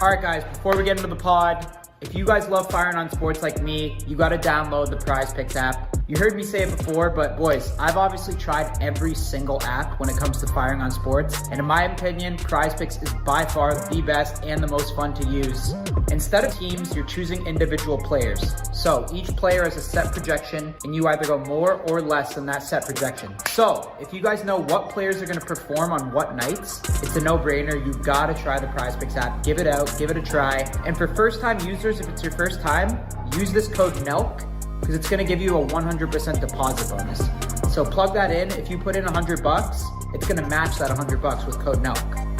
All right, guys, before we get into the pod, if you guys love firing on sports like me, you got to download the Prize Picks app. You heard me say it before, but boys, I've obviously tried every single app when it comes to firing on sports. And in my opinion, Prize Picks is by far the best and the most fun to use. Instead of teams, you're choosing individual players. So each player has a set projection and you either go more or less than that set projection. So if you guys know what players are going to perform on what nights, it's a no-brainer. You've got to try the Prize Picks app. Give it out, give it a try. And for first-time users, if it's your first time, use this code NELK because it's going to give you a 100% deposit bonus. So plug that in. If you put in $100, it's going to match that $100 with code NELK.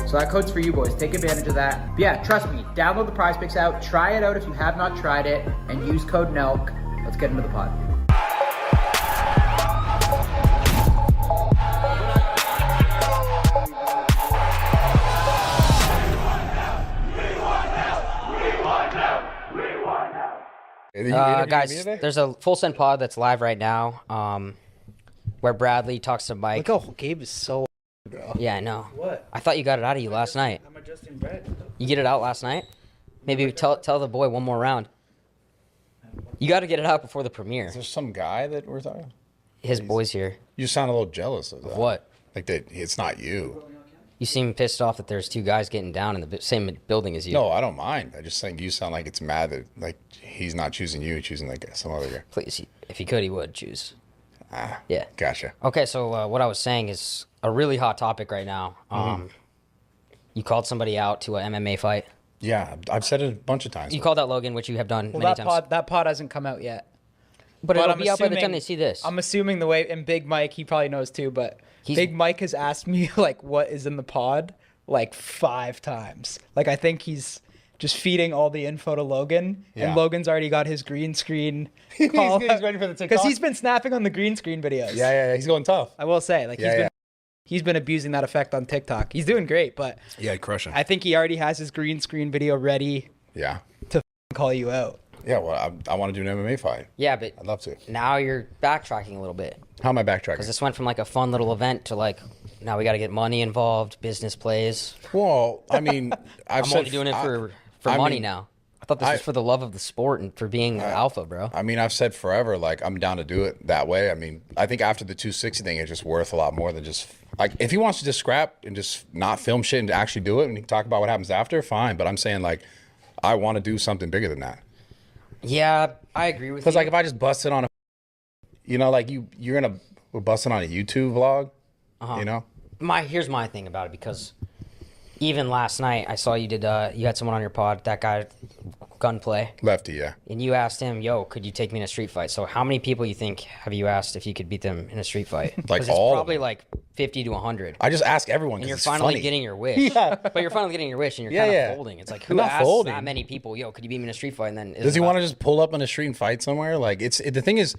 So that code's for you boys. Take advantage of that. But yeah, trust me, download the Prize Picks out. Try it out if you have not tried it and use code NELK. Let's get into the pod. Guys, there's a Full Send pod that's live right now, where Bradley talks to Mike. Look how Gabe is so bro. Yeah, I know. What? I thought you got it out of you last night. I'm adjusting bread. You get it out last night? Maybe tell the boy one more round. You got to get it out before the premiere. Is there some guy that we're talking? His boy's here. You sound a little jealous of that. What? Like that it's not you. You seem pissed off that there's two guys getting down in the same building as you. No, I don't mind. I just think you sound like it's mad that like he's not choosing you, choosing like some other guy. Please, if he could, he would choose. Yeah. Gotcha. Okay, so what I was saying is a really hot topic right now. You called somebody out to an MMA fight. Yeah, I've said it a bunch of times. You called out Logan, which you have done Well, many times. that pod hasn't come out yet. But it'll I'm be out by the time assuming- they see this. I'm assuming the way, and Big Mike, he probably knows too, but He's- Big Mike has asked me like what is in the pod like 5 times. Like I think he's just feeding all the info to Logan, Yeah. and Logan's already got his green screen. He's ready for the TikTok? Because he's been snapping on the green screen videos. Yeah, he's going tough. I will say, like he's been abusing that effect on TikTok. He's doing great, but Yeah, crushing. I think he already has his green screen video ready Yeah. to call you out. Yeah, well, I want to do an MMA fight. Yeah, but I'd love to. now you're backtracking a little bit. How am I Because backtracking? this went from like a fun little event to like, now we got to get money involved, business plays. Well, I mean, I'm only doing it for I money mean, now. I thought this was for the love of the sport and for being alpha, bro. I mean, I've said forever, like, I'm down to do it that way. I mean, I think after the 260 thing, it's just worth a lot more than just, like, if he wants to just scrap and just not film shit and actually do it and he can talk about what happens after, fine. But I'm saying, like, I want to do something bigger than that. Yeah, I agree with you. Because, like, if I just busted on a, you know, like, we're busting on a YouTube vlog, you know? Here's my thing about it, because even last night I saw you did you had someone on your pod, that guy Gunplay, Lefty, yeah. and you asked him, yo, could you take me in a street fight? So how many people you think have you asked if you could beat them in a street fight? Like 'Cause all it's of probably them. like 50 to 100. I just ask everyone And because you're it's finally funny. getting your wish. But you're finally getting your wish, and you're kind of folding. It's like, who I'm not asks folding. that many people, yo, could you beat me in a street fight? And then Does he want to just pull up on the street and fight somewhere? Like, the thing is,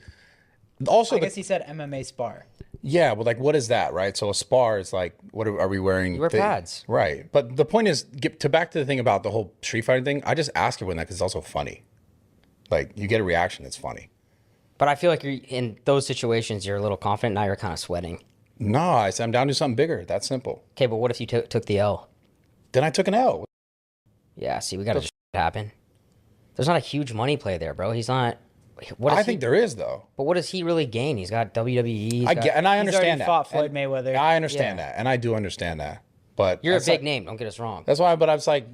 also, I guess he said MMA spar. yeah, but like, what is that, right? So a spar is like, what are we wearing? You wear pads. Right. But the point is, back to the thing about the whole street fighting thing, I just ask everyone that because it's also funny. Like, you get a reaction that's funny. But I feel like you're in those situations, you're a little confident. Now you're kind of sweating. No, I said I'm down to something bigger. That's simple. Okay, but what if you took the L? Then I took an L. Yeah, see, we got to just happen. There's not a huge money play there, bro. He's not. I think there is, though. But what does he really gain? He's got WWE. And I He's already understand that. fought Floyd And Mayweather. I understand Yeah. that, and I do understand that. But You're a that's big like- name. Don't get us wrong. That's why. But I was like,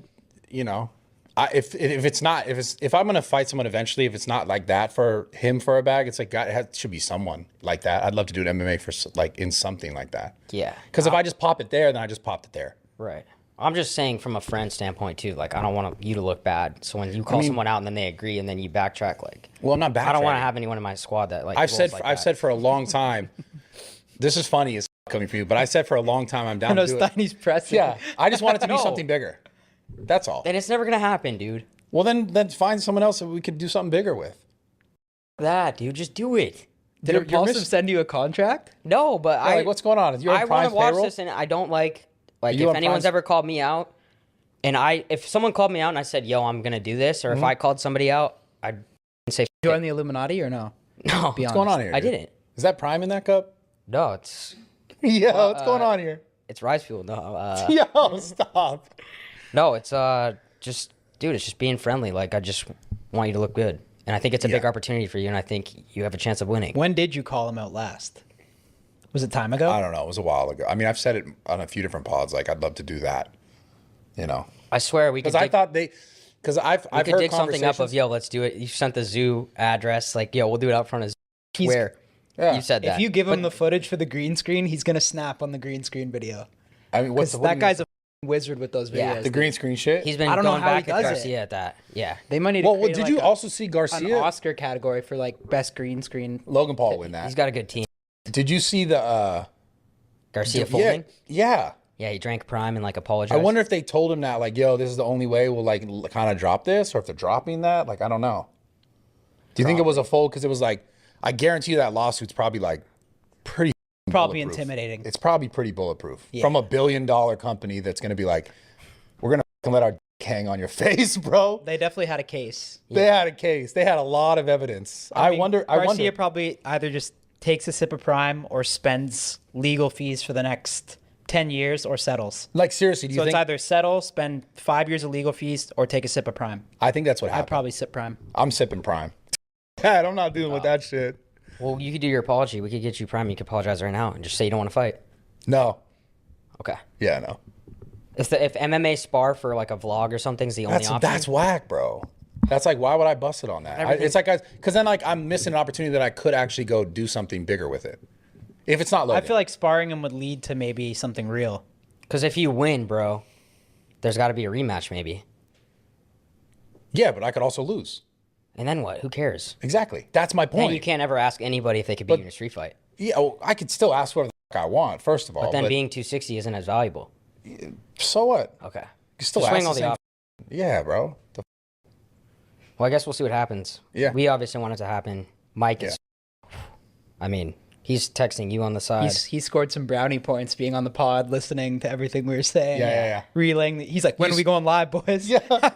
you know, if I'm gonna fight someone eventually, if it's not like that for him for a bag, it's like God, it should be someone like that. I'd love to do an MMA for like in something like that. Yeah. Because if I just pop it there, then I just popped it there. Right. I'm just saying from a friend standpoint too. Like, I don't want you to look bad. So when you call someone out and then they agree and then you backtrack, like, Well, I'm not backtracking. I don't want to have anyone in my squad that like. I've rolls said like I've that. said for a long time. This is funny as coming from you, but I said for a long time I'm down I know to do it. Steiny's pressing. Yeah, I just want it to be No. something bigger. That's all. Then it's never gonna happen, dude. Well, then find someone else that we could do something bigger with. That dude, just do it. Did You're Impulsive missing- send you a contract? No, but Yeah, like, what's going on? You're on I want Prime's to watch payroll? this, and I don't like you if on anyone's Prime's- ever called me out, and if someone called me out and I said, "Yo, I'm gonna do this," or if I called somebody out, I'd say, Join the Illuminati or no? "No, Be What's going on honest. here? I dude? didn't." Is that Prime in that cup? No, it's Yeah, what's going on here? Rice fuel. No, Yo, stop. no, it's just dude, it's just being friendly. Like, I just want you to look good. And I think it's a big opportunity for you, and I think you have a chance of winning. When did you call him out last? Was it time ago? I don't know. It was a while ago. I mean, I've said it on a few different pods. Like, I'd love to do that. You know, I swear we could. because I thought because I've we could heard dig something up of conversations- let's do it. You sent the zoo address, like we'll do it out front of zoo. Where Yeah. you said that. If you give him the footage for the green screen, he's gonna snap on the green screen video. I mean, what's Because what that do you- guy's a wizard with those videos. Yeah. the green screen shit? he's been I don't know going how he back at does it. Garcia at that. Yeah, They might need to well, create did like you a- also see an Garcia? Oscar category for like best green screen. Logan Paul win that. he's got a good team. Did you see the? Garcia Yeah, folding. yeah. Yeah, he drank prime and like apologized. I wonder if they told him that, like, yo, this is the only way we'll like kind of drop this, or if they're dropping that. Like, I don't know. Do you think it was a fold? Because it was like, I guarantee you that lawsuit's probably like pretty Probably bulletproof. intimidating. It's probably pretty bulletproof Yeah. from a $1 billion company that's going to be like, we're going to let our dick hang on your face, bro. They definitely had a case. They had a case. They had a lot of evidence. I mean, wonder. Garcia probably either just takes a sip of prime or spends legal fees for the next 10 years or settles. Like, seriously, do you So it's think? either settle, spend 5 years of legal fees, or take a sip of prime. I think that's what I'd happened. probably sip prime. I'm sipping prime. Dad, I'm not dealing with that shit. Well, you could do your apology. We could get you prime. You could apologize right now and just say you don't want to fight. No. Okay. Yeah, no. If MMA spar for like a vlog or something is the only option. That's whack, bro. That's like, why would I bust it on that? It's like, because then like I'm missing an opportunity that I could actually go do something bigger with it. If it's not I Logan. feel like sparring him would lead to maybe something real. Because if you win, bro, there's got to be a rematch maybe. Yeah, but I could also lose. And then what? Who cares? Exactly. That's my point. Then you can't ever ask anybody if they could beat you in a street fight. Yeah, well, I could still ask whatever the fuck I want, first of all. But then being 260 isn't as valuable. so what? Okay. You still Just ask swing the all the same options. Yeah, bro. Well, I guess we'll see what happens. Yeah. We obviously want it to happen. Mike is. I mean, he's texting you on the side. He scored some brownie points being on the pod, listening to everything we were saying. Yeah. Relaying. He's like, when are we going live, boys? Yeah.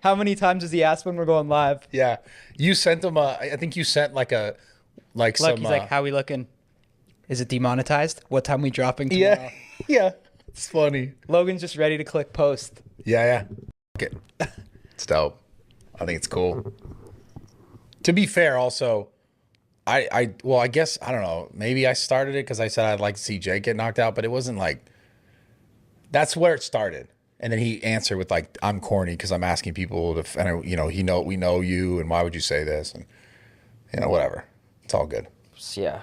how many times has he asked when we're going live? Yeah. You sent him I think you sent like some. He's like, how we looking? Is it demonetized? What time we dropping tomorrow? Yeah. Yeah. It's funny. Logan's just ready to click post. Yeah. It. It's dope. I think it's cool. To be fair, also, I guess, I don't know. Maybe I started it because I said I'd like to see Jake get knocked out, but it wasn't like, that's where it started. And then he answered with like, I'm corny because I'm asking people to, and we know you, and why would you say this? And, whatever. It's all good. Yeah.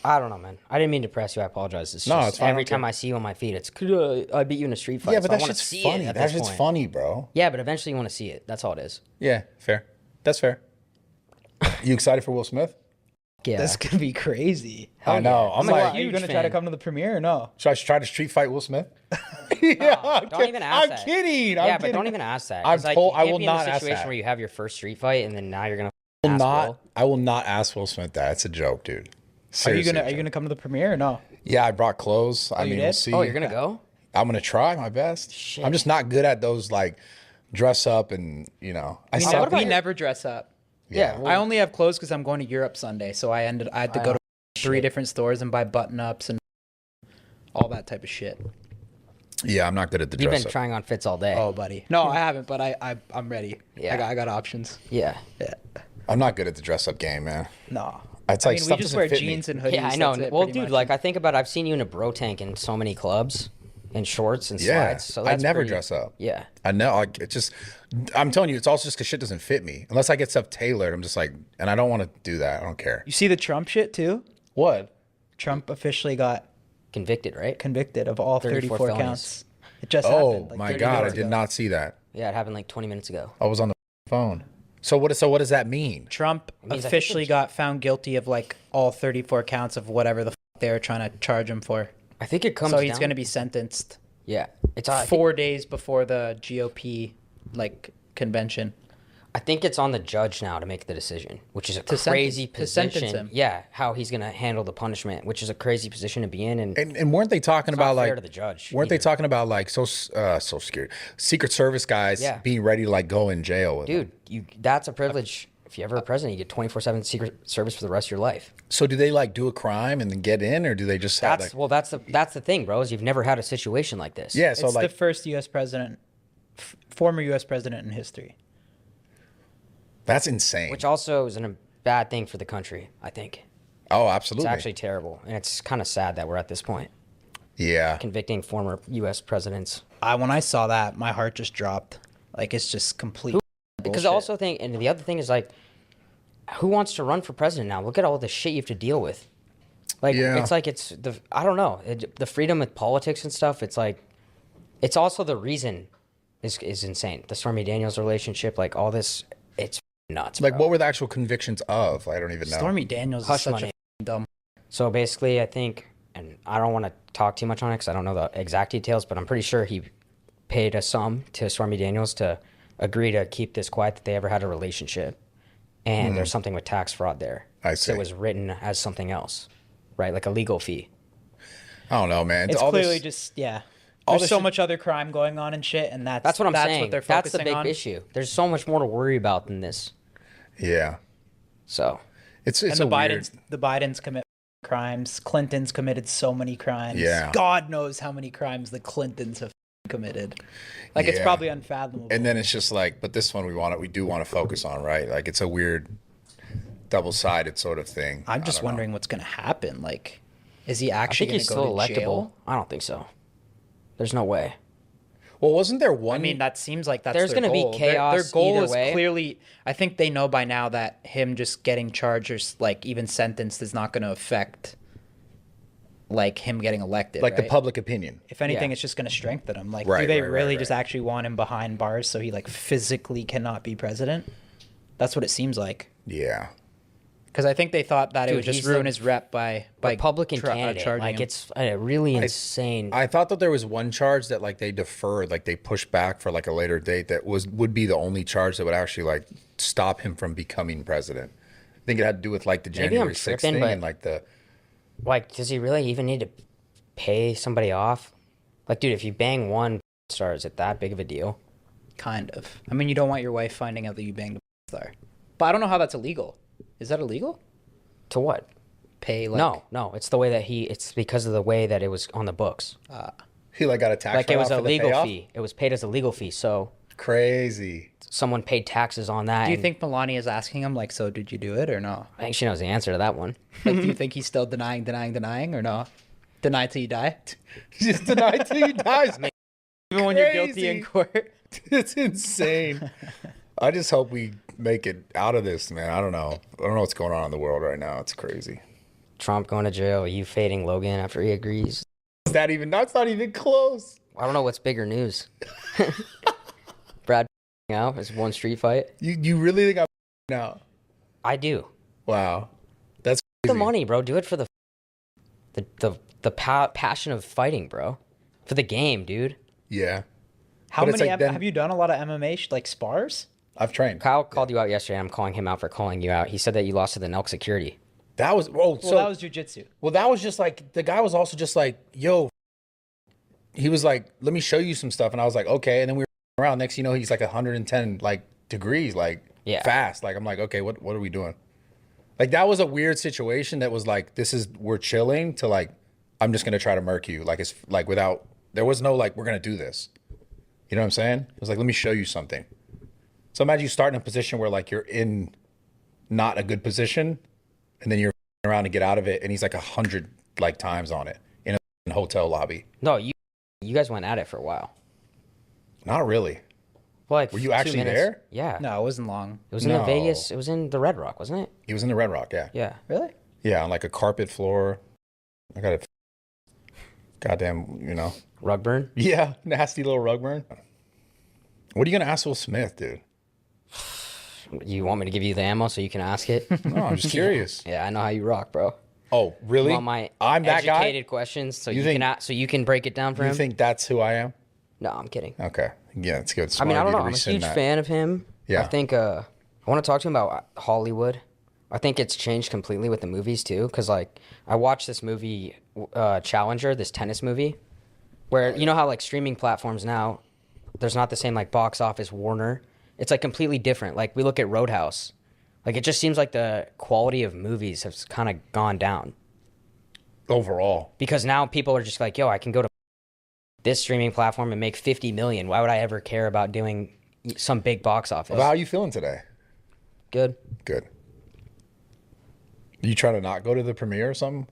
I don't know, man. I didn't mean to press you. I apologize. It's No, just it's fine. every Okay. time I see you on my feed, it's I beat you in a street fight. Yeah, so but I that wanna shit's see funny. it at That this shit's point. funny, bro. Yeah, but eventually you want to see it. That's all it is. Yeah, fair. That's fair. You excited for Will Smith? Yeah. This could be crazy. I know. I'm I'm a like, Are you huge going to try to fan. come to the premiere or no? should I try to street fight Will Smith? Yeah, Don't even ask that. I'm kidding. Yeah, I'm but kidding. don't even ask that. I'm 'Cause, like, told- you I can't will be in a not ask situation that. where you have your first street fight and then now you're gonna I will not ask Will Smith that. It's a joke, dude. Are you Seriously, gonna a joke. come to the premiere or no? Yeah, I brought clothes. I you mean, did? we'll see. Oh, you're gonna go? I'm gonna try my best. Shit. I'm just not good at those like dress up and I We, suck. we never dress up. Yeah. I only have clothes because I'm going to Europe Sunday, so I had to go to 3 different stores and buy button ups and all that type of shit. Yeah, I'm not good at the You've dress been up. trying on fits all day. Oh, buddy. No, I haven't, but I'm ready. Yeah. I got options. Yeah. Yeah. I'm not good at the dress up game, man. No. It's I like mean, we stuff just doesn't wear fit me. jeans and hoodies. Yeah, I know. that's it, Well, pretty dude, much. like I think about I've seen you in a bro tank in so many clubs in shorts and Yeah, slides. So I that's never pretty- dress up. Yeah. I know. Like, it just, I'm telling you, it's also just because shit doesn't fit me. Unless I get stuff tailored, I'm just like, and I don't want to do that. I don't care. You see the Trump shit too? What? Trump officially got Convicted, right? convicted of all 34 34 felonies. counts. It just Oh happened. like my 30 God, I minutes did ago. not see that. Yeah, it happened like 20 minutes ago. I was on the phone. So what does that mean? Trump means I think officially it's- got found guilty of like all 34 counts of whatever the they were trying to charge him for. I think it comes So he's down- going to be sentenced Yeah. It's I think, 4 days before the GOP like convention. I think it's on the judge now to make the decision, which is a To crazy sentence- to sentence position. him. Yeah, how he's going to handle the punishment, which is a crazy position to be in and And weren't they talking it's not about fair like to the judge. weren't they either. talking about like Social Security, Secret Service guys Yeah. being ready to like go in jail with them? Dude, that's a privilege. If you're ever a president, you get 24/7 Secret Service for the rest of your life. So do they like do a crime and then get in, or do they just have That's like? well, that's the thing, bro. Is you've never had a situation like this. Yeah. So It's like, the first U.S. president former U.S. president in history. That's insane. Which also is a bad thing for the country, I think. Oh, It's absolutely. actually terrible. And it's kind of sad that we're at this point, Yeah. convicting former U.S. presidents. When I saw that, my heart just dropped. Like, it's just complete Because bullshit. I also think, and the other thing is like, who wants to run for president now? Look at all the shit you have to deal with. Like, Yeah. it's like, I don't know, the freedom with politics and stuff. It's like, it's also the reason is insane. The Stormy Daniels relationship, like all this, it's nuts. Like, bro. what were the actual convictions of? I don't even know. Stormy Daniels Hush is such money. a dumb. So basically, I think, and I don't want to talk too much on it because I don't know the exact details, but I'm pretty sure he paid a sum to Stormy Daniels to agree to keep this quiet that they ever had a relationship. And there's something with tax fraud there. I So see. it was written as something else, right? Like a legal fee. I don't know, man. It's All clearly this- just all There's this so shit- much other crime going on and shit, and That's what I'm saying. What they're That's the focusing big on. issue. There's so much more to worry about than this. Yeah. So It's And a the weird. Bidens commit crimes. Clinton's committed so many crimes. Yeah. God knows how many crimes the Clintons have committed. Like, it's Yeah. probably unfathomable. And then it's just like, but this one we do want to focus on, right? Like, it's a weird double-sided sort of thing. I'm I just don't know. wondering what's going to happen. Like, is he I actually think going he's to go still to electable. jail? I don't think so. There's no way. Well, wasn't there one? I mean, that seems like that's There's their gonna be goal. chaos Their goal either is way. clearly. I think they know by now that him just getting charged or like even sentenced is not going to affect like him getting elected. like the right? public opinion. If anything, Yeah. it's just going to strengthen him. Like, do Right, they right, really right, just right. actually want him behind bars so he like physically cannot be president? That's what it seems like. Yeah. Because I think they thought that it Dude, would just he's ruin a his rep by Republican candidate. charging Like him. it's really insane. I thought that there was one charge that like they deferred, like they pushed back for like a later date that would be the only charge that would actually like stop him from becoming president. I think it had to do with like the Maybe I'm January 6th tripping, thing but- and like the Like, does he really even need to pay somebody off? Like, dude, if you bang one star, is it that big of a deal? Kind of. I mean, you don't want your wife finding out that you banged a star. But I don't know how that's illegal. Is that illegal? To what? Pay like No. It's the way that it's because of the way that it was on the books. he like got a tax Like it was write-off a for the legal payoff? fee. It was paid as a legal fee. So Crazy. someone paid taxes on that. Do you and think Melania is asking him like, so did you do it or no? I think she knows the answer to that one. Like, do you think he's still denying or no? Deny till you die? Just deny till you dies. Even when you're guilty in Crazy. court? It's insane. I just hope we make it out of this, man. I don't know what's going on in the world right now. It's crazy. Trump going to jail. You fading Logan after he agrees. That's not even close. I don't know what's bigger news. Brad out his one street fight. You really think I'm now? I do. Wow. That's The crazy. money, bro. Do it for passion of fighting, bro. For the game, dude. Yeah. How But it's many like then- have you done a lot of MMA like spars? I've trained. Kyle called you out yesterday. I'm calling him out for calling you out. He said that you lost to the Nelk security. That was Well, that was jujitsu. that was just like the guy was also just like, yo. He was like, let me show you some stuff, and I was like, okay. And then we were around. Next, you know, he's like 110 like degrees, like fast. Like I'm like, okay, what are we doing? Like that was a weird situation. That was like, we're chilling to like, I'm just gonna try to murk you. Like it's like without there was no like we're gonna do this. You know what I'm saying? It was like, let me show you something. So imagine you start in a position where like you're in not a good position, and then you're around to get out of it, and he's like 100 like times on it in a hotel lobby. No, you guys went at it for a while. Not really. Well, like Were you 2 actually minutes. there? Yeah. No, it wasn't long. It was in the No. Vegas. It was in the Red Rock, wasn't it? He was in the Red Rock, yeah. Yeah. Really? Yeah, on like a carpet floor. I got a goddamn, you know. Rug burn. Yeah, nasty little rug burn. What are you gonna ask Will Smith, dude? You want me to give you the ammo so you can ask it? No, I'm just curious. Yeah, I know how you rock, bro. Oh, really? You want my I'm that guy. educated questions so You you, think- can so you can break it down for You him. think that's who I am? No, I'm kidding. Okay. Yeah, it's good. I mean, Smart I of don't you know. to I'm a rescind huge that. fan of him. Yeah. I think I want to talk to him about Hollywood. I think it's changed completely with the movies too, because like I watched this movie, Challenger, this tennis movie, where you know how like streaming platforms now, there's not the same like box office Warner. It's like completely different. Like we look at Roadhouse, like it just seems like the quality of movies has kind of gone down Overall. because now people are just like, yo, I can go to this streaming platform and make 50 million. Why would I ever care about doing some big box office? Well, how are you feeling today? Good. Good. You trying to not go to the premiere or something?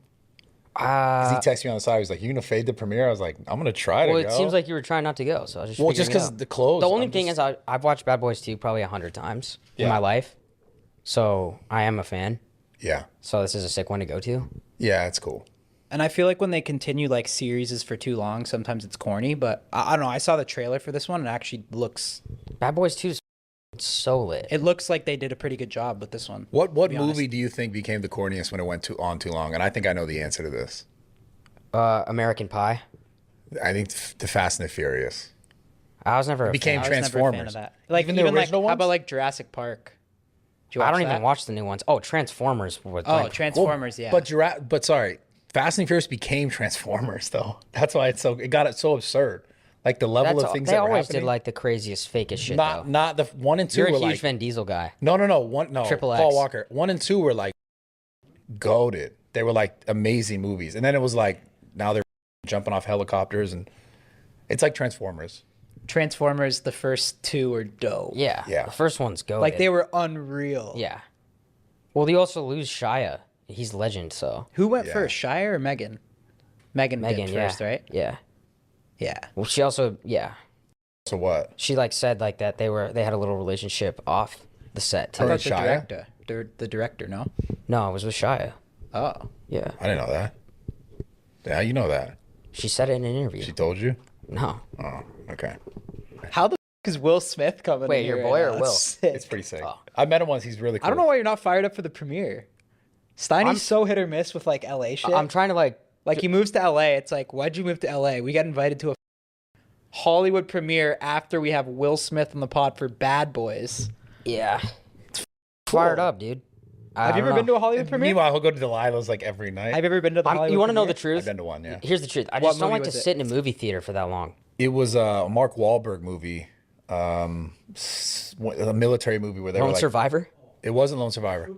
'Cause he texted me on the side. He was like, "You gonna fade the premiere?" I was like, "I'm gonna try to Well, go." it seems like you were trying not to go, so I was just Well, just figuring it because out. the clothes. The only I'm thing just- is I've watched Bad Boys 2 probably 100 times in Yeah. my life, so I am a fan. yeah, So this is a sick one to go to. yeah, it's cool. And I feel like when they continue like series for too long, sometimes it's corny. But I don't know. I saw the trailer for this one, and it actually looks. Bad Boys 2 is so lit. It looks like they did a pretty good job with this one. What be movie honest. do you think became the corniest when it went on too long? And I think I know the answer to this. American Pie. I think the Fast and the Furious. I was never a became fan. I was never a fan Transformers. of that. Like Even even, the like original how ones? about like Jurassic Park? Did you I watch don't even that? watch the new ones. Oh, Transformers. With, Oh, like, Transformers. yeah. But sorry, Fast and Furious became Transformers though. That's why it got it so absurd. Like the level that's of all, things they that were always happening. did like the craziest, fakest shit. though. not the 1 and 2 You're a were huge like Vin Diesel guy. no Triple Paul X. Walker 1 and 2 were like goated. They were like amazing movies, and then it was like now they're jumping off helicopters and it's like Transformers. Transformers, the first two were dope. Yeah. Yeah. The first one's go. Like they were unreal. Yeah. Well, you also lose Shia. He's legend. So Who went Yeah. first, Shia or Megan? Megan Megan, did yeah, first, right? Yeah. Yeah. Well, she also, yeah, So what? she like said like that they had a little relationship off the set I too. Her thought and the Shia? director, the director, no? No, it was with Shia. Oh. Yeah. I didn't know that. Yeah, you know that. She said it in an interview. She told you? No. Oh, okay. How the is Will Smith coming? Wait, in your here boy right or now? Will? That's sick. It's pretty sick. Oh. I met him once. He's really cool. I don't know why you're not fired up for the premiere. Steiny's I'm- so hit or miss with like LA shit. I'm trying to like. Like he moves to LA. It's like, why'd you move to LA? We got invited to a Hollywood premiere after we have Will Smith on the pod for Bad Boys. Yeah. Fired up, dude. Have you ever been to a Hollywood premiere? Meanwhile, he'll go to Delilah's like every night. Have you ever been to the Hollywood You want to know the premiere? truth? I've been to one, yeah. Here's the truth. I What just don't movie like to was it? sit in a movie theater for that long. It was a Mark Wahlberg movie, a military movie where they were Lone like, Survivor. it wasn't Lone Survivor.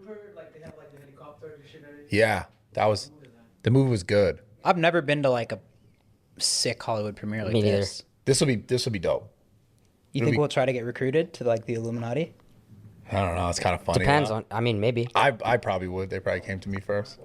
Yeah, that was, the movie was good. I've never been to like a sick Hollywood premiere like Me neither. this. This will be dope. You It'll think be- we'll try to get recruited to like the Illuminati? I don't know. It's kind of funny. Depends huh? on. I mean, maybe. I probably would. They probably came to me first.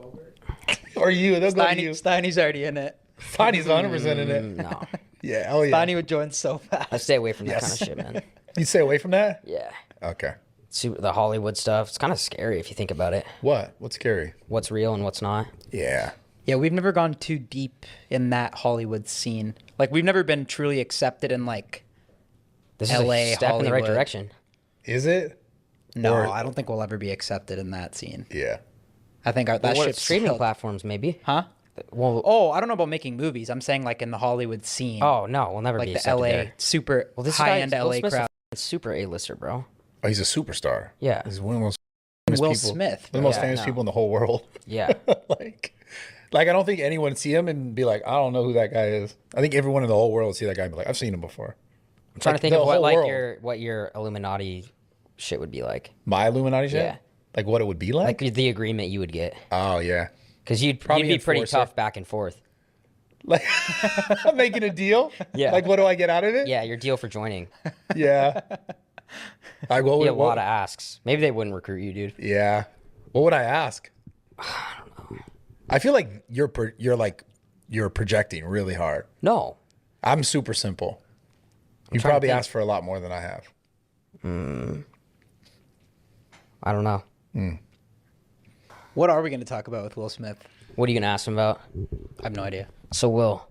Or you. They'll go to you. Steiny's already in it. Steiny's 100% in it. No. Yeah. Oh yeah. Steiny would join so fast. I stay away from that Yes. kind of shit, man. You stay away from that? Yeah. Okay. The Hollywood stuff. It's kind of scary if you think about it. What? What's scary? What's real and what's not. Yeah. Yeah, we've never gone too deep in that Hollywood scene. Like we've never been truly accepted in like This is LA, a step in the right Hollywood. direction. Is it? no, Or- I don't think we'll ever be accepted in that scene. Yeah. I think that Well, what shit's streaming still- platforms, maybe. Huh? Well, Oh, I don't know about making movies. I'm saying like in the Hollywood scene. oh no, we'll never like be the accepted LA there. super Well, this high end guy, Will LA Smith's a crowd. super A-lister, bro. Oh, he's a superstar. Yeah. He's one of the most famous Will people. Smith, One of the most Yeah, famous no. people in the whole world. Yeah. like I don't think anyone would see him and be like, I don't know who that guy is. I think everyone in the whole world would see that guy and be like, I've seen him before. I'm trying Like, to think the of what whole like world. what your Illuminati shit would be like. My Illuminati shit? Yeah. Like what it would be like? Like the agreement you would get, Oh yeah. because you'd Probably be pretty enforcer. tough back and forth. Like I'm making a deal? Yeah. Like what do I get out of it? Yeah, your deal for joining. Yeah. Like what Be would a lot of asks. Maybe they wouldn't recruit you, dude. Yeah. What would I ask? I don't know. I feel like you're projecting really hard. No. I'm super simple. You trying to probably think. asked for a lot more than I have. I don't know. What are we going to talk about with Will Smith? What are you gonna ask him about? I have no idea. So Will,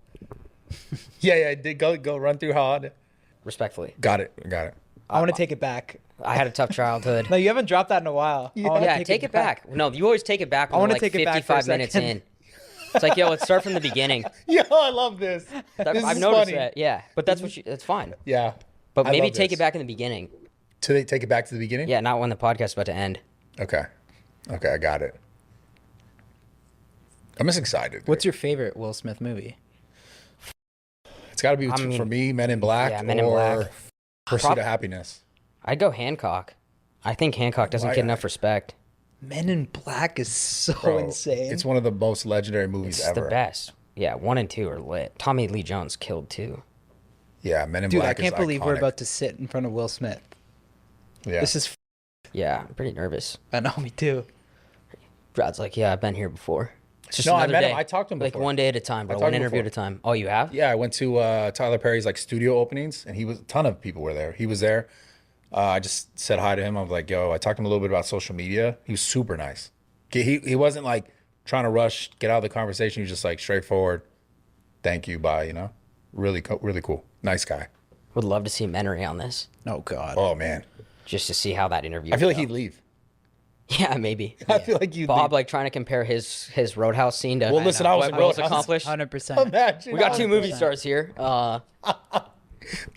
Yeah, did go run through hard. respectfully, Got it. I want to take it back. I had a tough childhood. No, you haven't dropped that in a while. I wanna Yeah, take it back. No, you always take it back when I we're wanna like take it back for a 55 minutes second. in. It's like, yo, let's start from the beginning. Yo, I love this. This I've is noticed funny. that. Yeah, but that's that's fine. Yeah. But I maybe love take this. it back in the beginning. To take it back to the beginning? Yeah, not when the podcast is about to end. Okay, I got it. I'm just excited. What's your favorite Will Smith movie? It's got to be I mean, for me, Men in Black yeah, Men in or Black. Pursuit Prob- of Happiness. I'd go Hancock. I think Hancock doesn't Why- get enough respect. Men in Black is so Bro, insane. It's one of the most legendary movies It's ever. the best. Yeah, 1 and 2 are lit. Tommy Lee Jones killed too. Yeah, Men in Dude, Black I can't is believe we're iconic. about to sit in front of Will Smith. Yeah. This is. Yeah, I'm pretty nervous. I know, me too. Brad's like, yeah, I've been here before. It's just No, I another met him. day. I talked to him like before. one day at a time, bro. talked One to him interview at a before. time. Oh, you have? Yeah, I went to Tyler Perry's like studio openings, and a ton of people were there. He was there. I just said hi to him. I was like, "Yo," I talked to him a little bit about social media. He was super nice. He wasn't like trying to rush, get out of the conversation. He was just like straightforward. Thank you, bye. You know, really cool, nice guy. Would love to see Menery on this, Oh God. Oh man, just to see how that interview. I feel would like he'd go. leave. Yeah, maybe. I feel like you. Bob like trying to compare his Roadhouse scene to Well, listen, I was what in Will's Roadhouse. accomplished. 100%. Imagine. We got two movie stars here.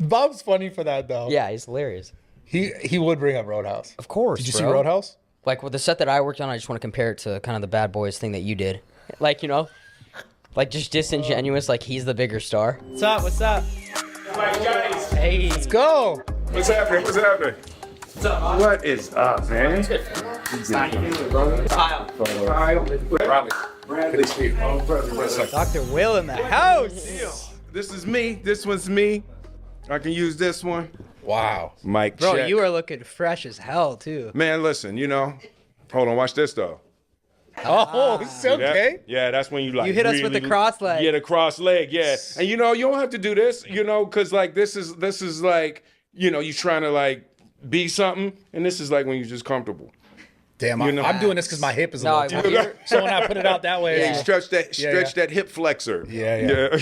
Bob's funny for that though. Yeah, he's hilarious. He would bring up Roadhouse. Of course. Did you see bro. Roadhouse? Like with the set that I worked on, I just want to compare it to kind of the Bad Boys thing that you did. Like, you know, like just disingenuous, like he's the bigger star. What's up? What's up? Hey. Let's go. What's happening? What's happening? What is up, man? Bradley Steve. Dr. Will in the house. This is me. This one's me. I can use this one. Wow. Mike, Bro, check. you are looking fresh as hell too. Man, listen, you know. Hold on, watch this though. Oh, it's That- okay. Yeah, that's when you like. You hit us with the cross leg. Yeah, the cross leg. Yeah, and you know you don't have to do this. You know, because like this is like you know you trying to like be something, and this is like when you're just comfortable. Damn, You know- I'm doing this because my hip is a No, little I- tight. you're- So when I put it out that way, Yeah. Stretch yeah. that hip flexor. Yeah.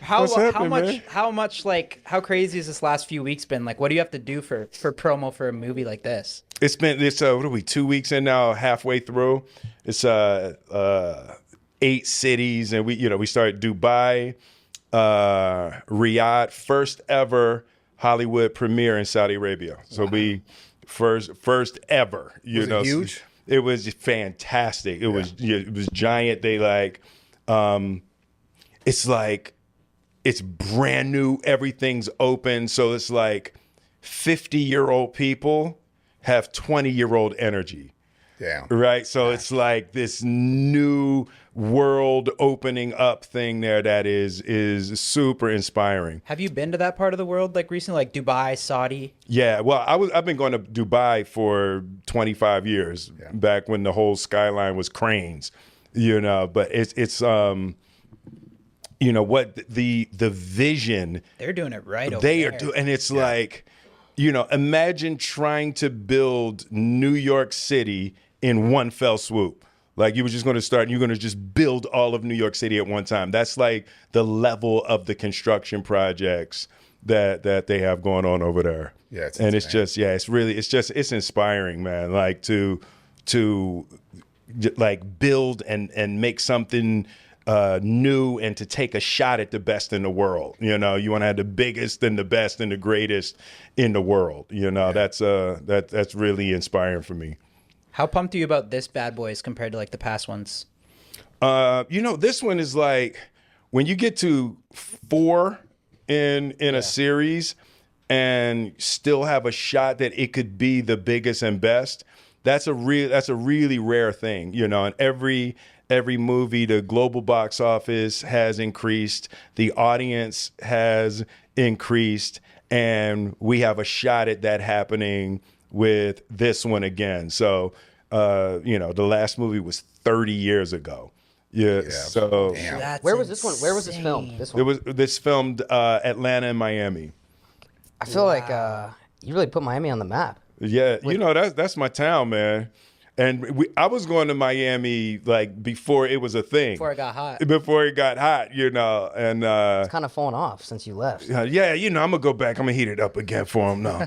How What's happening, how much like how crazy has this last few weeks been? Like what do you have to do for promo for a movie like this? It's been what are we 2 weeks in now, halfway through. It's 8 cities, and we started Dubai, Riyadh, first ever Hollywood premiere in Saudi Arabia. So we first ever. Was it huge? It was fantastic. It was giant. They like it's like it's brand new. Everything's open. So it's like 50-year-old people have 20-year-old energy. Damn. Right. So it's like this new world opening up thing there that is super inspiring. Have you been to that part of the world like recently, like Dubai, Saudi? Yeah. Well, I've been going to Dubai for 25 years, back when the whole skyline was cranes, but it's what the vision They're doing it right over they there. are doing, and it's like, imagine trying to build New York City in one fell swoop. Like you were just going to start, and you're going to just build all of New York City at one time. That's like the level of the construction projects that they have going on over there. Yeah, it's and insane. it's inspiring, man. Like to like build and make something new, and to take a shot at the best in the world. You want to have the biggest and the best and the greatest in the world. That's really inspiring for me. How pumped are you about this Bad Boys compared to like the past ones? This one is like when you get to 4 in a series and still have a shot that it could be the biggest and best. That's a really rare thing, and every movie, the global box office has increased, the audience has increased, and we have a shot at that happening with this one again. So, the last movie was 30 years ago. Yeah. So Damn. That's Where was this one? Where was this filmed? insane. This it one. was filmed Atlanta and Miami. I feel like you really put Miami on the map. Yeah, that's my town, man. And I was going to Miami like before it was a thing. Before it got hot. Before it got hot, and It's kind of fallen off since you left. yeah, I'm gonna go back. I'm gonna heat it up again for him now.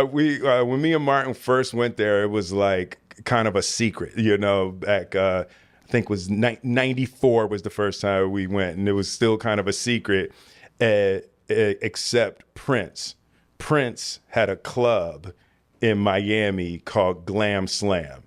When me and Martin first went there, it was like kind of a secret, back. I think it was 94 was the first time we went, and it was still kind of a secret, except Prince. Prince had a club in Miami called Glam Slam,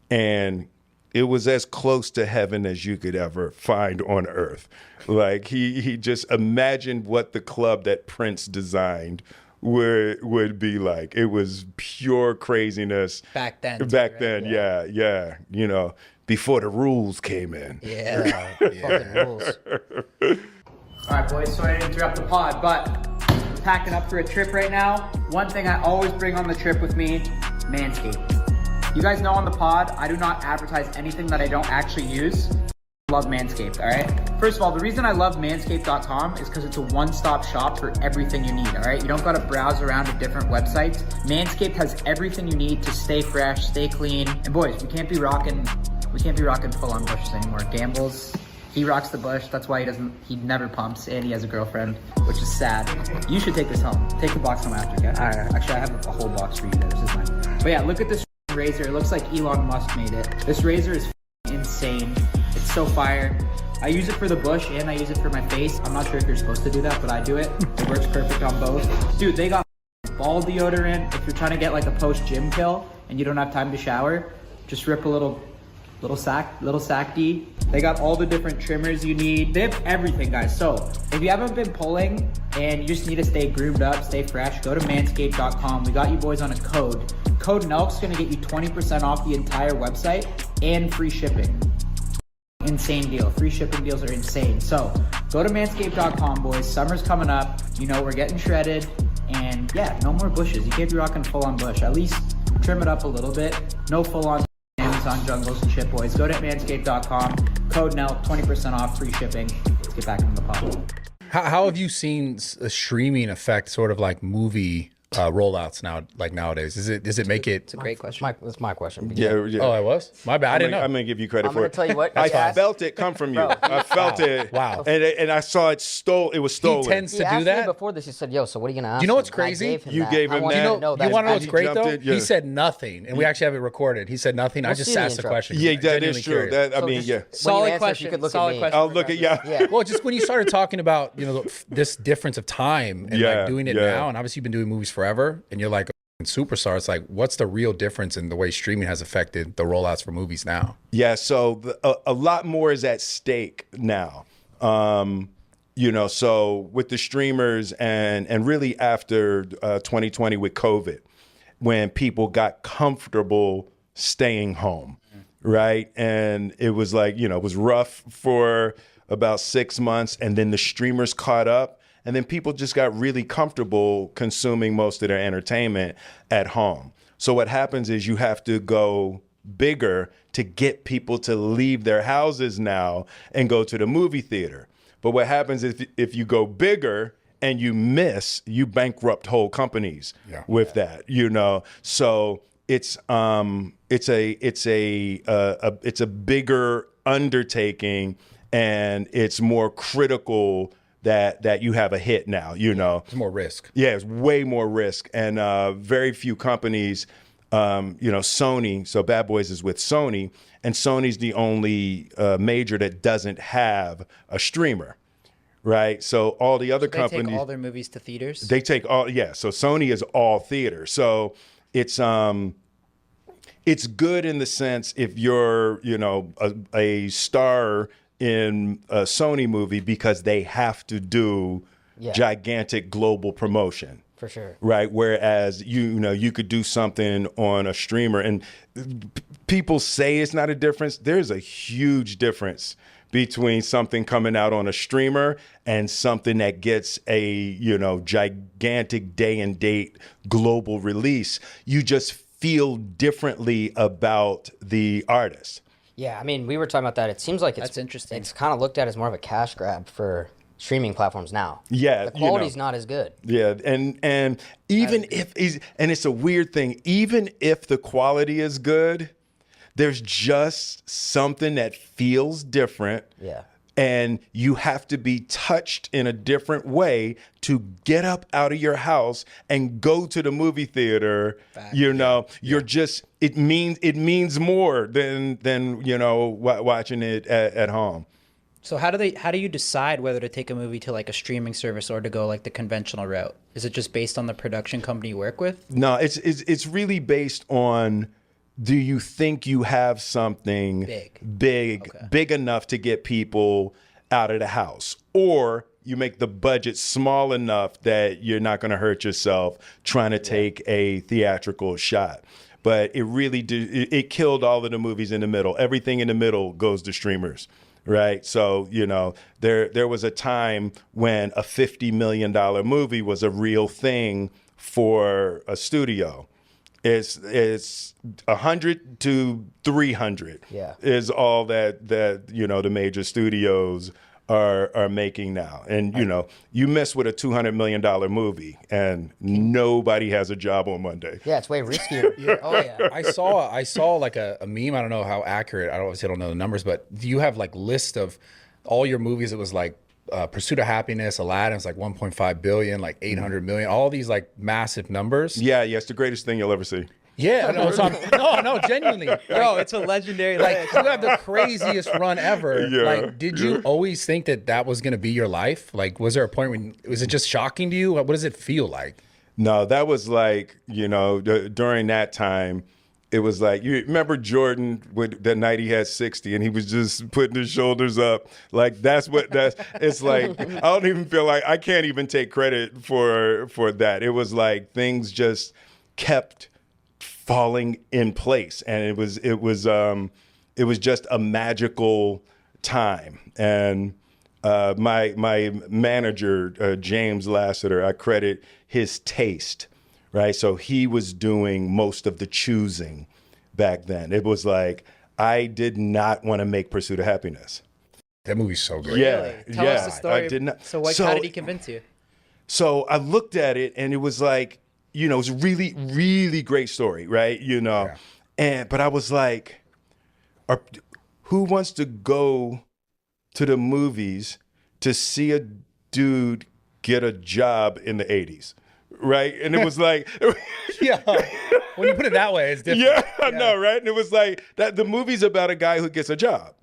and it was as close to heaven as you could ever find on earth. Like he just imagined what the club that Prince designed would be like. It was pure craziness Back then, too, Back right? then, yeah. Before the rules came in. Yeah. Fucking rules. All right, boys, sorry to interrupt the pod, but we're packing up for a trip right now. One thing I always bring on the trip with me, Manscaped. You guys know on the pod, I do not advertise anything that I don't actually use. Love Manscaped, all right? First of all, the reason I love manscaped.com is because it's a one-stop shop for everything you need, all right? You don't gotta browse around to different websites. Manscaped has everything you need to stay fresh, stay clean. And boys, we can't be rocking full-on bushes anymore. Gambles, he rocks the bush. That's why he never pumps, and he has a girlfriend, which is sad. You should take this home. Take the box home after, okay? All right, actually, I have a whole box for you there. This is mine. But yeah, look at this razor. It looks like Elon Musk made it. This razor is insane. It's so fire. I use it for the bush and I use it for my face. I'm not sure if you're supposed to do that, but I do it. It works perfect on both. Dude, they got ball deodorant. If you're trying to get like a post-gym kill and you don't have time to shower, just rip a little sack D. They got all the different trimmers you need. They have everything, guys. So if you haven't been pulling and you just need to stay groomed up, stay fresh, go to manscaped.com. We got you boys on a code. Code NELK's gonna get you 20% off the entire website and free shipping. Insane deal. Free shipping deals are insane. So go to manscaped.com, boys. Summer's coming up. You know, we're getting shredded. And yeah, no more bushes. You can't be rocking full on bush. At least trim it up a little bit. No full on Amazon jungles and shit, boys. Go to manscaped.com. Code NELK, 20% off, free shipping. Let's get back into the pod. How have you seen a streaming affect sort of like movie rollouts now, like nowadays? Does it make it? It's a great question. That's my question. Yeah. Oh, I was? My bad. I didn't know. I'm gonna give you credit I'm for gonna it. tell you what. I Yes. felt it come from you. I felt it. Wow. And I saw it It was stolen. He tends He to asked do that. Me before this, he said, "Yo, so what are you gonna ask?" You know him?" what's I crazy? gave him You that. gave I him want that. you You to know know that. what what's he great jumped though? in, yeah. He said nothing, and we actually have it recorded. He said nothing. I We'll just see the asked the intro. question. Yeah, I'm that genuinely is true. curious. That I So mean, just- yeah. when you Solid answer, if question. you could look Solid at me. question. I'll look at Yeah. Well, just when you started talking about this difference of time and Yeah, like doing it yeah. now, and obviously you've been doing movies forever, and you're like a superstar. It's like, what's the real difference in the way streaming has affected the rollouts for movies now? Yeah, so a lot more is at stake now. You know, so with the streamers and really after 2020 with COVID, when people got comfortable staying home, right? And it was like, you know, it was rough for about 6 months, and then the streamers caught up. And then people just got really comfortable consuming most of their entertainment at home. So what happens is you have to go bigger to get people to leave their houses now and go to the movie theater. But what happens is if you go bigger and you miss, you bankrupt whole companies with that, you know? So it's a bigger undertaking, and it's more critical that you have a hit now, you know. It's more risk. Yeah, it's way more risk, and very few companies, you know, Sony. So Bad Boys is with Sony, and Sony's the only major that doesn't have a streamer, right? So all the other They companies, take all their movies to theaters. they take all. Yeah, so Sony is all theater. So it's good in the sense if you're, you know, a star in a Sony movie, because they have to do gigantic global promotion. For sure. Right. Whereas, you know, you could do something on a streamer, and people say it's not a difference. There's a huge difference between something coming out on a streamer and something that gets a, you know, gigantic day and date global release. You just feel differently about the artist. Yeah, I mean, we were talking about that. It seems like That's interesting. It's kind of looked at as more of a cash grab for streaming platforms now. Yeah, The quality's not as good. Yeah, and even if and it's a weird thing, even if the quality is good, there's just something that feels different. Yeah. And you have to be touched in a different way to get up out of your house and go to the movie theater. You know, you're just, it means more than you know, watching it at home. So how do you decide whether to take a movie to like a streaming service or to go like the conventional route? Is it just based on the production company you work with? No, it's really based on, do you think you have something big enough to get people out of the house, or you make the budget small enough that you're not going to hurt yourself trying to take a theatrical shot. But it really it killed all of the movies in the middle. Everything in the middle goes to streamers. right? So, there was a time when a $50 million movie was a real thing for a studio. It's 100 to 300 Yeah. is all that the major studios are making now. And you mess with a $200 million movie and nobody has a job on Monday. Yeah, it's way riskier. Oh yeah. I saw like a meme. I don't know how accurate. I obviously don't know the numbers, but do you have like list of all your movies? It was like Pursuit of Happiness, Aladdin was like 1.5 billion, like 800 million. All these like massive numbers. Yeah, it's the greatest thing you'll ever see. Yeah, no, genuinely. Bro, it's a legendary Like you have the craziest run ever. Yeah. Like, did you always think that was gonna be your life? Like, was there a point when was it just shocking to you? What does it feel like? No, that was like, during that time, it was like, you remember Jordan that night he had 60 and he was just putting his shoulders up. Like, it's like, I don't even feel like, I can't even take credit for that. It was like things just kept falling in place. And it was just a magical time. And my manager, James Lasseter, I credit his taste, right? So he was doing most of the choosing back then. It was like, I did not want to make Pursuit of Happiness. That movie's so great. Yeah, Tell us the story. I did not. So how did he convince you? So I looked at it and it was like, it was a really, really great story, right? But I was like, who wants to go to the movies to see a dude get a job in the 80s? Right? And it was like, Yeah. When you put it that way, it's different. yeah, I know, right? And it was like that the movie's about a guy who gets a job.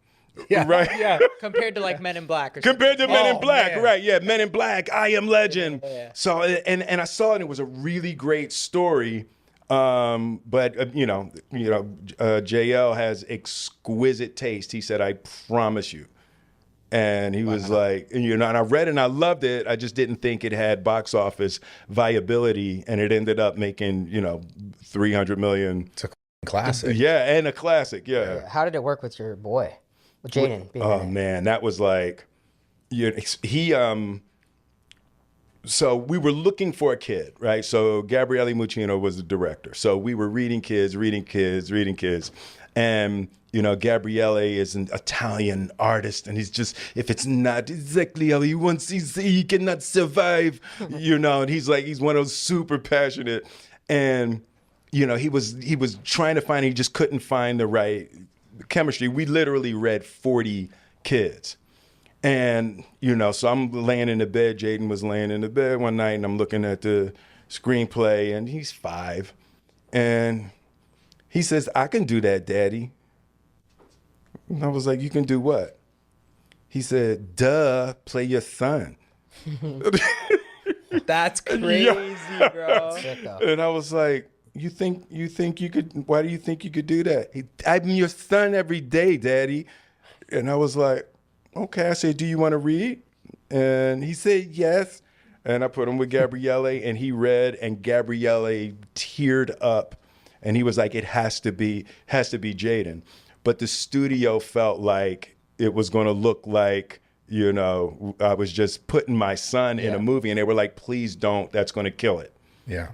Yeah. Right? Yeah. Compared to like Men in Black or Compared to Men in Oh, Black, man. right? Yeah, Men in Black, I Am Legend. Yeah. So, and I saw it, and it was a really great story. But JL has exquisite taste. He said, "I promise you." And he was like, and I read it and I loved it. I just didn't think it had box office viability, and it ended up making 300 million. It's a classic. Yeah, and a classic. Yeah. How did it work with your boy, with Jaden? being in Oh it? man, that was like, he. So we were looking for a kid, right? So Gabriele Muccino was the director. So we were reading kids, and Gabriele is an Italian artist, and he's just, if it's not exactly how he wants, he cannot survive, And he's one of those super passionate, and he was trying to find, he just couldn't find the right chemistry. We literally read 40 kids. And, so I'm laying in the bed. Jaden was laying in the bed one night, and I'm looking at the screenplay, and he's 5. And he says, "I can do that, Daddy." And I was like, "You can do what?" He said, "Duh, play your son." That's crazy, bro. Sick, though. And I was like, you think you could, why do you think you could do that? I'm your son every day, Daddy. And I was like, okay. I said, "Do you want to read?" And he said, "Yes." And I put him with Gabriele, and he read, and Gabriele teared up. And he was like, it has to be Jaden. But the studio felt like it was going to look like, I was just putting my son in a movie. And they were like, "Please don't. That's going to kill it." Yeah.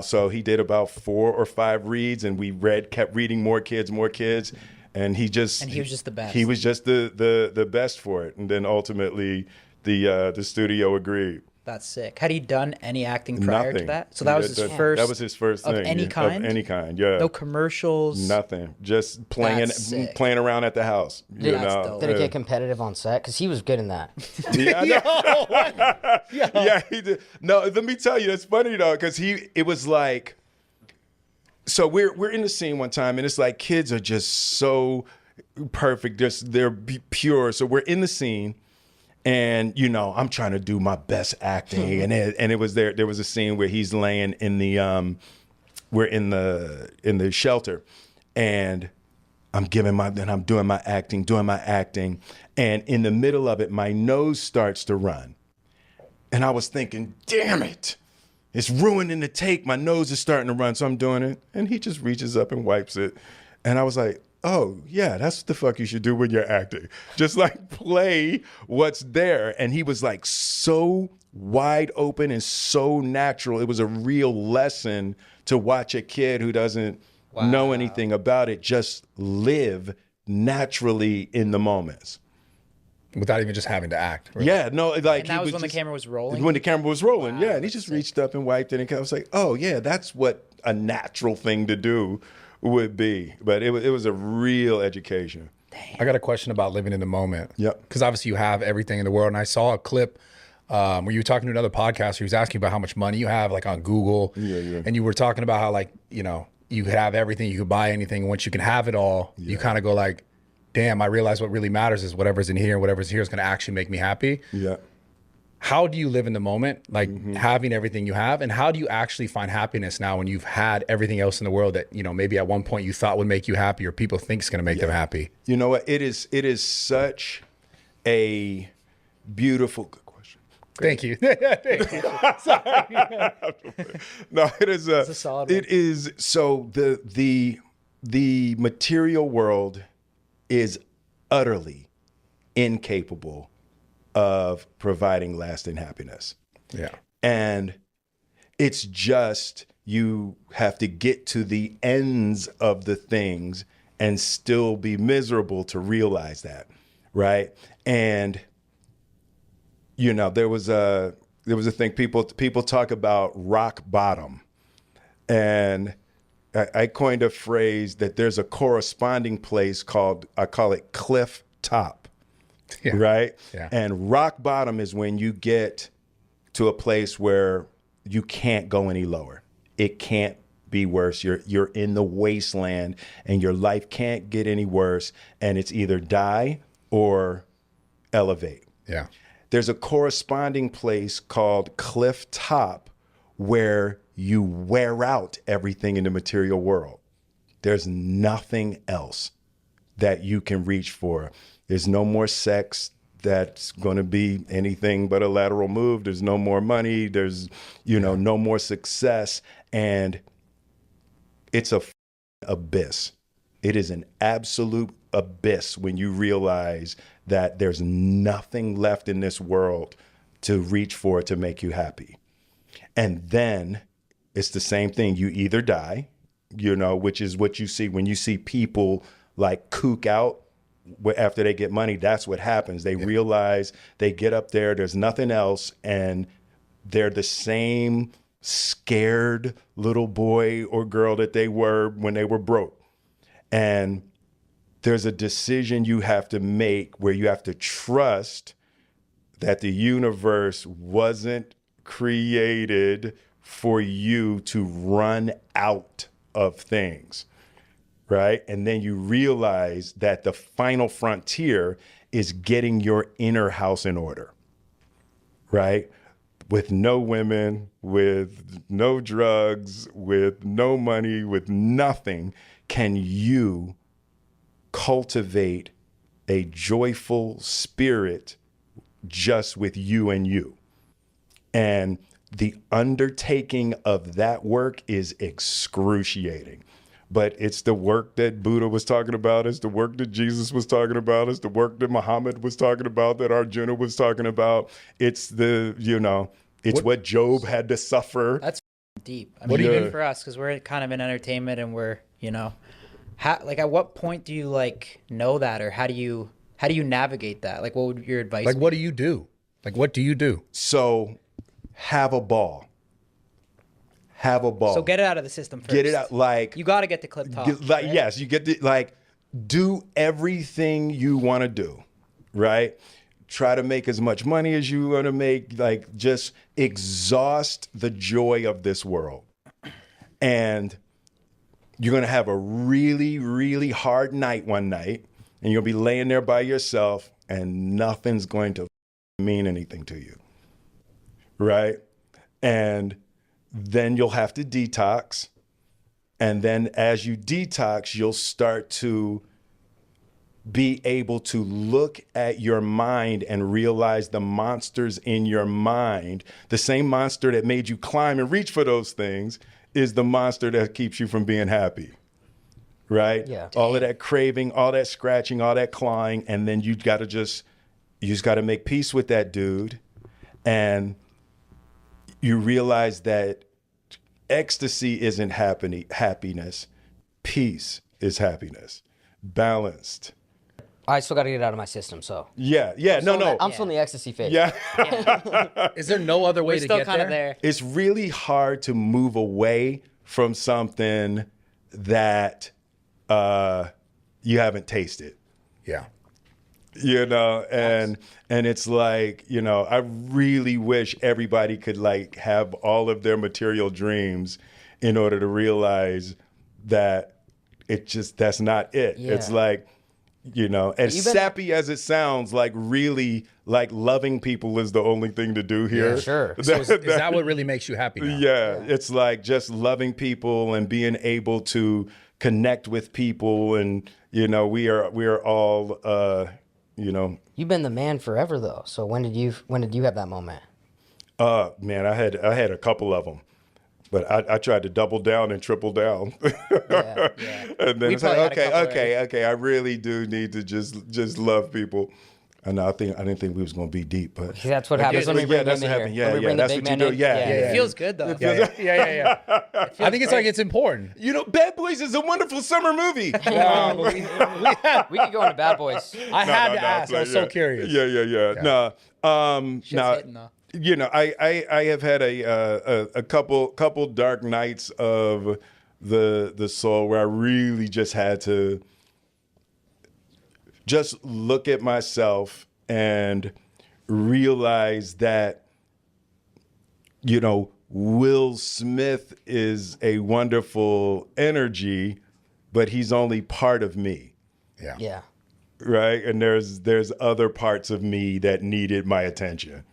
So he did about 4 or 5 reads, and we kept reading more kids. And he was just the best. He was just the best for it. And then ultimately the studio agreed. That's sick. Had he done any acting prior to Nothing. that? So that was his first. That was his first of thing. any kind? Of any kind, yeah. No commercials. Nothing. Just That's sick. playing around at the house. That's dope. Did it get competitive on set? Because he was good in that. Yeah, he did. No, let me tell you, it's funny though, because it was like, so we're in the scene one time, and it's like kids are just so perfect, they're pure. So we're in the scene, and I'm trying to do my best acting, and it was there was a scene where he's laying in the we're in the shelter, and I'm doing my acting, and in the middle of it, my nose starts to run. And I was thinking, damn it, it's ruining the take. My nose is starting to run, so I'm doing it. And he just reaches up and wipes it. And I was like, oh yeah, that's what the fuck you should do when you're acting. Just like play what's there. And he was like so wide open and so natural. It was a real lesson to watch a kid who doesn't know anything about it just live naturally in the moments. Without even just having to act. Really. Yeah, no, like And that he was when the just- camera was rolling? When the camera was rolling, Wow, yeah, and he that's just sick. reached up and wiped it, and I was like, oh yeah, that's what a natural thing to do would be. But it was a real education. I got a question about living in the moment. Yep. Because obviously you have everything in the world. And I saw a clip where you were talking to another podcaster who was asking about how much money you have, like on Google. Yeah. And you were talking about how, like, you know, you could have everything, you could buy anything. And once you can have it all, you kind of go like, damn, I realize what really matters is whatever's in here and whatever's here is going to actually make me happy. Yeah. How do you live in the moment, like having everything you have? And how do you actually find happiness now when you've had everything else in the world that, you know, maybe at one point you thought would make you happy or people think is going to make them happy? You know what? It is such a beautiful. Good question. Thank you. No, it is a solid one. it is so the material world is utterly incapable of providing lasting happiness. Yeah. And it's just you have to get to the ends of the things and still be miserable to realize that, right? And you know, there was a thing people talk about rock bottom, and I coined a phrase that there's a corresponding place called, I call it cliff top, right? Yeah. And rock bottom is when you get to a place where you can't go any lower. It can't be worse. You're in the wasteland and your life can't get any worse, and it's either die or elevate. Yeah. There's a corresponding place called cliff top where you wear out everything in the material world. There's nothing else that you can reach for. There's no more sex that's going to be anything but a lateral move. There's no more money. There's, no more success. And it's a abyss. It is an absolute abyss when you realize that there's nothing left in this world to reach for to make you happy. And then it's the same thing. You either die, which is what you see when you see people like kook out after they get money. That's what happens. They realize they get up there, there's nothing else, and they're the same scared little boy or girl that they were when they were broke. And there's a decision you have to make where you have to trust that the universe wasn't created for you to run out of things, right? And then you realize that the final frontier is getting your inner house in order, right? With no women, with no drugs, with no money, with nothing, can you cultivate a joyful spirit just with you and you? And the undertaking of that work is excruciating. But it's the work that Buddha was talking about. It's the work that Jesus was talking about. It's the work that Muhammad was talking about, that Arjuna was talking about. It's it's what Job had to suffer. That's deep. I What mean, do you- even for us, because we're kind of in entertainment and we're, at what point do you know that, or how do you navigate that? Like, what would your advice Like, be? what do you do? Like, what do you do? So have a ball. Have a ball. So get it out of the system first. Get it out. Like, You got to get to clip top. Like, right? yes, you get to do everything you want to do, right? Try to make as much money as you want to make, just exhaust the joy of this world. And you're going to have a really, really hard night one night, and you'll be laying there by yourself, and nothing's going to mean anything to you, right? And then you'll have to detox. And then as you detox, you'll start to be able to look at your mind and realize the monsters in your mind, the same monster that made you climb and reach for those things, is the monster that keeps you from being happy, right? Yeah. All of that craving, all that scratching, all that clawing, and then you just got to make peace with that dude, and you realize that ecstasy isn't happiness. Peace is happiness. Balanced. I still got to get it out of my system. So Yeah. I'm still in the ecstasy phase. Yeah. Is there no other way We're to still get kind there? of there. It's really hard to move away from something that you haven't tasted. Yeah. And it's like, I really wish everybody could like have all of their material dreams in order to realize that that's not it. Yeah. It's like, as you've been- sappy as it sounds, like really like loving people is the only thing to do here. Yeah, sure. So is that what really makes you happy now? Yeah, it's like just loving people and being able to connect with people, and we are all You've been the man forever though. So when did you have that moment? man, I had a couple of them, but I tried to double down and triple down. Yeah. And then We it's like, probably had a couple okay, I really do need to just love people. And I didn't think we was gonna be deep, but That's what happens when we bring that's him what in happened. here. Yeah, When we yeah, bring the that's big what you man do. in. Yeah, It yeah. feels good though. Yeah. I think it's like it's important. Bad Boys is a wonderful summer movie. We could go into Bad Boys. I had to No, ask. I was so curious. Yeah. No, hitting, though. I have had a couple dark nights of the soul where I really just had to just look at myself and realize that Will Smith is a wonderful energy, but he's only part of me. Yeah. Right, and there's other parts of me that needed my attention.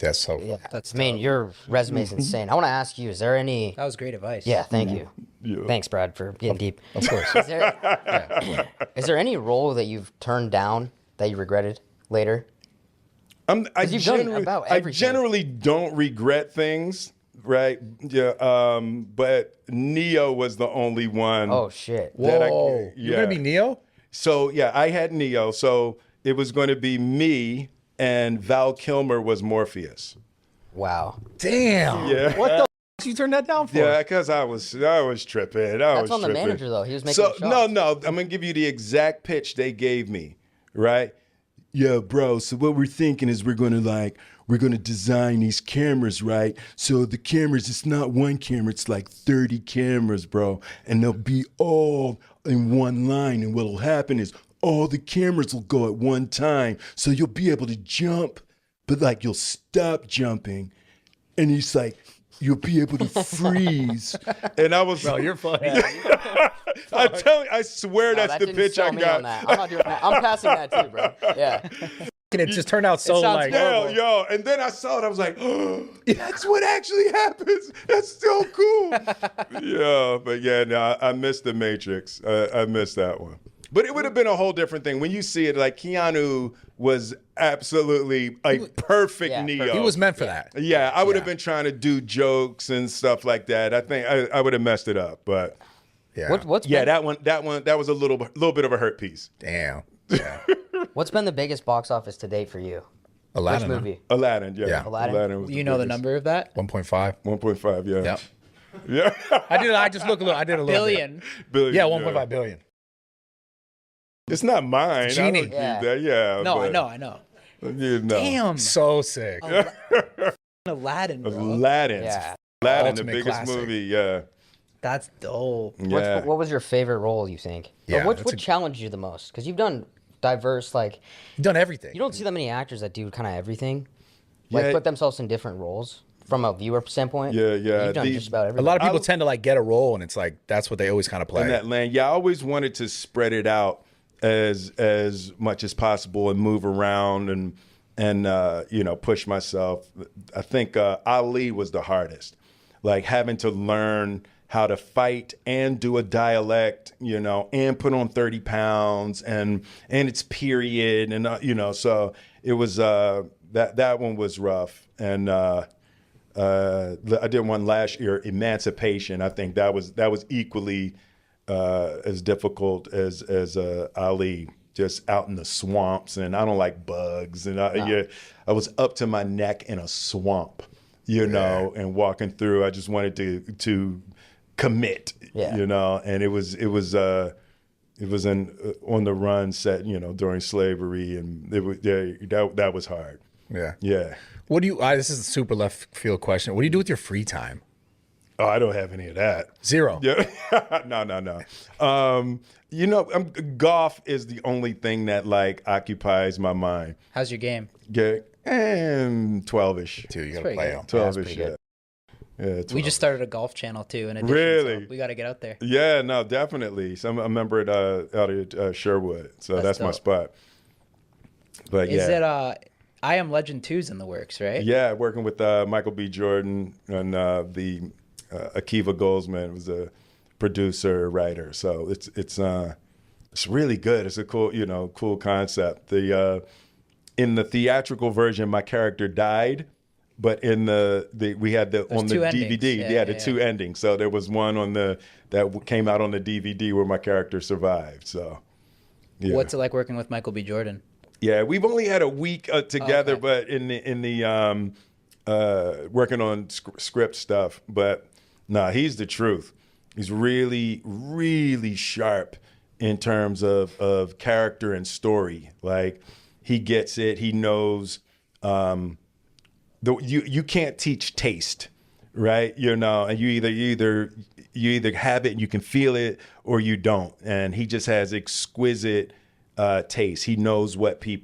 That's so. Yeah. Your resume is insane. I want to ask you, is there any... That was great advice. Yeah, thank you. Yeah. Thanks, Brad, for getting deep. Of course. Is there any role that you've turned down that you regretted later? I you've done about everything. generally don't regret things, right? Yeah, but Neo was the only one. Oh, shit. that Whoa. You're going to be Neo? So yeah, I had Neo. So it was going to be me, and Val Kilmer was Morpheus. Wow. Damn. Yeah. What the f- you turned that down for? Yeah, because I was tripping. That's on the manager, though. He was making So the shots. no, I'm gonna give you the exact pitch they gave me, right? Yeah, bro. So what we're thinking is we're gonna design these cameras, right? So the cameras, it's not one camera, it's like 30 cameras, bro, and they'll be all in one line. And what'll happen is all the cameras will go at one time, so you'll be able to jump, but like you'll stop jumping, and it's like you'll be able to freeze. And I was, Bro, you're funny. I tell you, I swear No, that's that the didn't pitch sell I me got. on that. I'm not doing that. I'm passing that too, bro. Yeah. And it just turned out so sounds like. horrible. Yo, and then I saw it. I was like, oh, that's what actually happens. That's so cool. Yeah, but yeah, no, I missed the Matrix. I missed that one. But it would have been a whole different thing. When you see it, like Keanu was absolutely a perfect Yeah, Neo. He was meant for that. Yeah, I would have been trying to do jokes and stuff like that. I think I would have messed it up. But Yeah. What's yeah, been, that was a little bit of a hurt piece. Damn. Yeah. what's been the biggest box office to date for you? Aladdin. Which movie? Aladdin, yeah. Yeah. Aladdin. was You know the biggest. number of that? 1.5. 1.5, yeah. Yep. Yeah. I just look a little. I did a little Billion. Billion, Bit. Yeah, 1.5 billion. It's not mine. Genie. I don't keep Yeah. that. Yeah. No, I but, know. You know. Damn. So sick. Aladdin, bro. Aladdin. Yeah. Aladdin, the Ultimate biggest classic. movie. Yeah. That's dope. Yeah. What was your favorite role, you think? Yeah, Or what that's a- challenged you the most? Because you've done diverse, like, You've done everything. you don't see that many actors that do kind of everything. Like, Yeah. put themselves in different roles from a viewer standpoint. Yeah, yeah. You've done The- just about A everything. lot of people tend to like get a role, and it's like that's what they always kind of play. In that lane. Yeah, I always wanted to spread it out as much as possible and move around and push myself. I think Ali was the hardest. Like having to learn how to fight and do a dialect, and put on 30 pounds and it's period and so it was that one was rough. And I did one last year, Emancipation. I think that was equally as difficult as Ali, just out in the swamps, and I don't like bugs, and I was up to my neck in a swamp, you know, and walking through. I just wanted to commit, you know, and it was an on the run set, you know, during slavery, and that was hard. Yeah. What do you? This is a super left field question. What do you do with your free time? Oh, I don't have any of that. Zero. Yeah. No. You know, golf is the only thing that like occupies my mind. How's your game? Yeah, and 12-ish. Dude, you gotta pretty play good. them. 12-ish. Yeah. Yeah, 12. We just started a golf channel too. In addition, Really? so we got to get out there. Yeah, no, definitely. So I'm a member at out at Sherwood, so that's my dope. spot. But Is yeah. it I Am Legend 2's in the works, right? Yeah, working with Michael B. Jordan and the Akiva Goldsman was a producer, writer. So it's really good. It's a cool concept. In the theatrical version, my character died, but in we had on the two DVD, endings. the two endings. So there was one that came out on the DVD where my character survived. So yeah. What's it like working with Michael B. Jordan? Yeah, we've only had a week together, okay. but in the working on script stuff. But nah, he's the truth. He's really, really sharp in terms of character and story. Like he gets it. He knows. You can't teach taste, right? You know, and you either have it and you can feel it, or you don't. And he just has exquisite taste. He knows what they